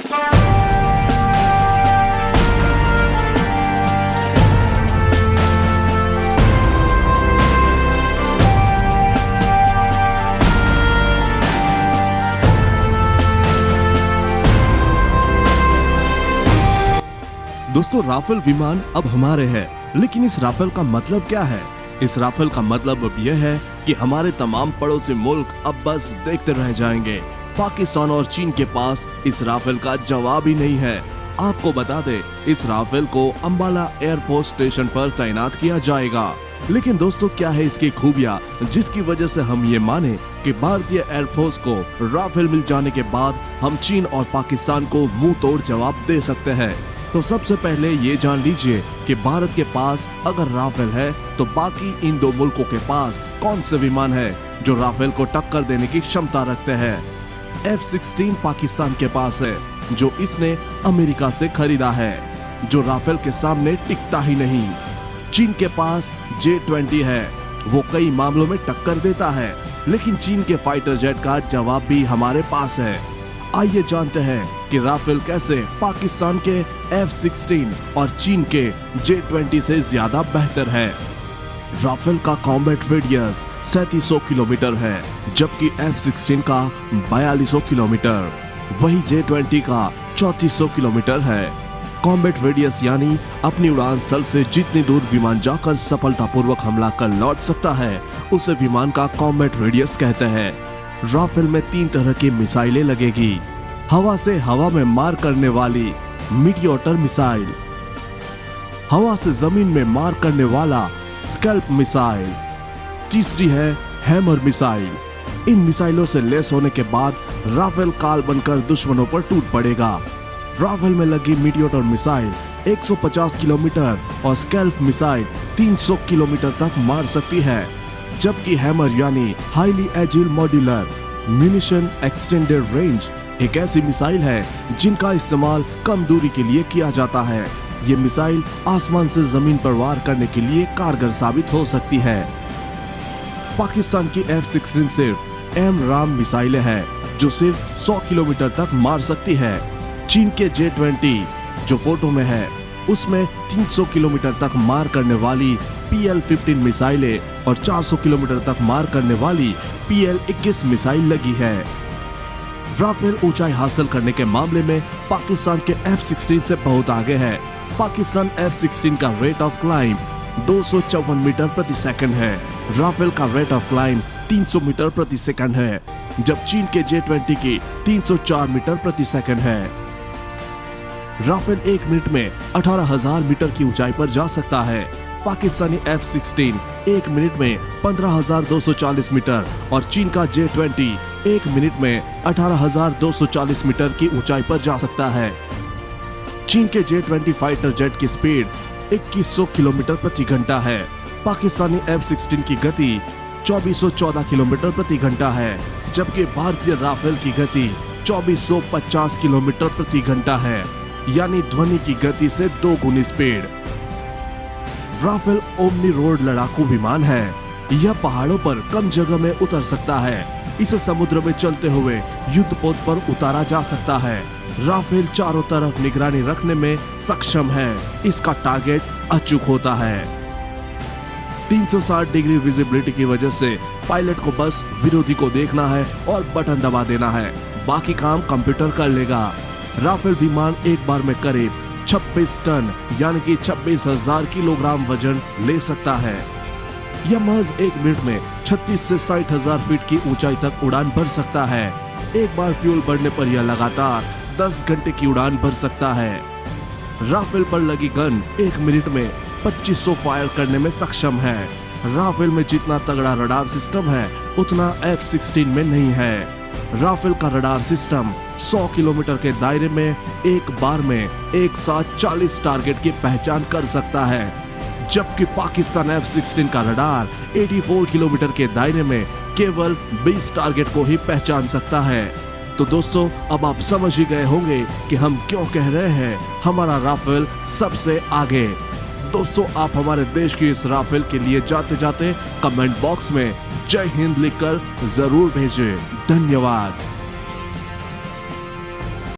दोस्तों, राफेल विमान अब हमारे हैं, लेकिन इस राफेल का मतलब क्या है? इस राफेल का मतलब अब यह है कि हमारे तमाम पड़ोसी मुल्क अब बस देखते रह जाएंगे। पाकिस्तान और चीन के पास इस राफेल का जवाब ही नहीं है। आपको बता दे, इस राफेल को अंबाला एयरफोर्स स्टेशन पर तैनात किया जाएगा। लेकिन दोस्तों, क्या है इसकी खूबियां जिसकी वजह से हम ये माने कि भारतीय एयरफोर्स को राफेल मिल जाने के बाद हम चीन और पाकिस्तान को मुंह तोड़ जवाब दे सकते हैं? तो सबसे पहले ये जान लीजिए कि भारत के पास अगर राफेल है तो बाकी इन दो मुल्कों के पास कौन से विमान है जो राफेल को टक्कर देने की क्षमता रखते हैं। F-16 पाकिस्तान के पास है, जो इसने अमेरिका से खरीदा है, जो राफेल के सामने टिकता ही नहीं। चीन के पास J-20 है, वो कई मामलों में टक्कर देता है, लेकिन चीन के फाइटर जेट का जवाब भी हमारे पास है। आइए जानते हैं कि राफेल कैसे पाकिस्तान के F-16 और चीन के J-20 से ज्यादा बेहतर है। राफेल का कॉम्बैट रेडियस 3700 किलोमीटर है, जबकि F-16 का 4200 किलोमीटर, वही J-20 का 3400 किलोमीटर है। कॉम्बैट रेडियस यानी अपनी उड़ान स्थल से जितनी दूर विमान जाकर सफलतापूर्वक हमला कर लौट सकता है, उसे विमान का कॉम्बैट रेडियस कहते हैं। राफेल में 3 तरह की मिसाइलें लगेगी। हवा से हवा में मार करने वाली मीटियोर मिसाइल, हवा से जमीन में मार करने वाला स्कैल्प मिसाइल, तीसरी है हैमर मिसाइल। इन मिसाइलों से लैस होने के बाद राफेल काल बनकर दुश्मनों पर टूट पड़ेगा। राफेल में लगी मीटियोर मिसाइल 150 किलोमीटर और स्कैल्प मिसाइल 300 किलोमीटर तक मार सकती है, जबकि हैमर यानी highly agile modular munition extended range एक ऐसी मिसाइल है जिनका इस्तेमाल कम दूरी के लिए किया जाता है। ये मिसाइल आसमान से जमीन पर वार करने के लिए कारगर साबित हो सकती है। पाकिस्तान की F-16 सिर्फ AMRAAM मिसाइलें हैं, जो सिर्फ 100 किलोमीटर तक मार सकती है। चीन के J-20 जो फोटो में है, उसमें 300 किलोमीटर तक मार करने वाली PL-15 मिसाइलें और 400 किलोमीटर तक मार करने वाली PL-21 मिसाइल लगी है। राफेल ऊंचाई हासिल करने के मामले में पाकिस्तान के F-16 से बहुत आगे है। पाकिस्तान F-16 का रेट ऑफ क्लाइंब 254 मीटर प्रति सेकंड है। राफेल का रेट ऑफ क्लाइंब 300 मीटर प्रति सेकंड है, जब चीन के J-20 की 304 मीटर प्रति सेकंड है। राफेल 1 मिनट में 18,000 मीटर की ऊंचाई पर जा सकता है। पाकिस्तानी F-16 1 मिनट में 15,240 मीटर और चीन का J-20 1 मिनट में 18,240 मीटर की ऊंचाई पर जा सकता है। चीन के J-20 फाइटर जेट की स्पीड 2100 किलोमीटर प्रति घंटा है। पाकिस्तानी F-16 की गति 2414 किलोमीटर प्रति घंटा है, जबकि भारतीय राफेल की गति 2450 किलोमीटर प्रति घंटा है, यानी ध्वनि की गति से 2 गुनी स्पीड। राफेल ओमनी रोड लड़ाकू विमान है। यह पहाड़ों पर कम जगह में उतर सकता है। इसे समुद्र में चलते हुए युद्ध पोत पर उतारा जा सकता है। राफेल चारों तरफ निगरानी रखने में सक्षम है। इसका टारगेट अचूक होता है। 360 डिग्री विजिबिलिटी की वजह से पायलट को बस विरोधी को देखना है और बटन दबा देना है, बाकी काम कंप्यूटर कर लेगा। राफेल विमान एक बार में करीब 26 टन यानी कि 26,000 किलोग्राम वजन ले सकता है। यह महज 1 मिनट में 36 से 60,000 फीट की ऊंचाई तक उड़ान भर सकता है। एक बार फ्यूल बढ़ने पर यह लगातार 10 घंटे की उड़ान भर सकता है। राफेल पर लगी गन 1 मिनट में 2500 फायर करने में सक्षम है। राफेल में जितना तगड़ा रडार सिस्टम है, उतना F-16 में नहीं है। राफेल का रडार सिस्टम 100 किलोमीटर के दायरे में एक बार में एक साथ 40 टारगेट की पहचान कर सकता है, जबकि पाकिस्तान F-16 का रडार 84 किलोमीटर के दायरे में केवल 20 टारगेट को ही पहचान सकता है। तो दोस्तों, अब आप समझ ही गए होंगे कि हम क्यों कह रहे हैं हमारा राफेल सबसे आगे। दोस्तों, आप हमारे देश की इस राफेल के लिए जाते जाते कमेंट बॉक्स में जय हिंद लिखकर जरूर भेजें। धन्यवाद।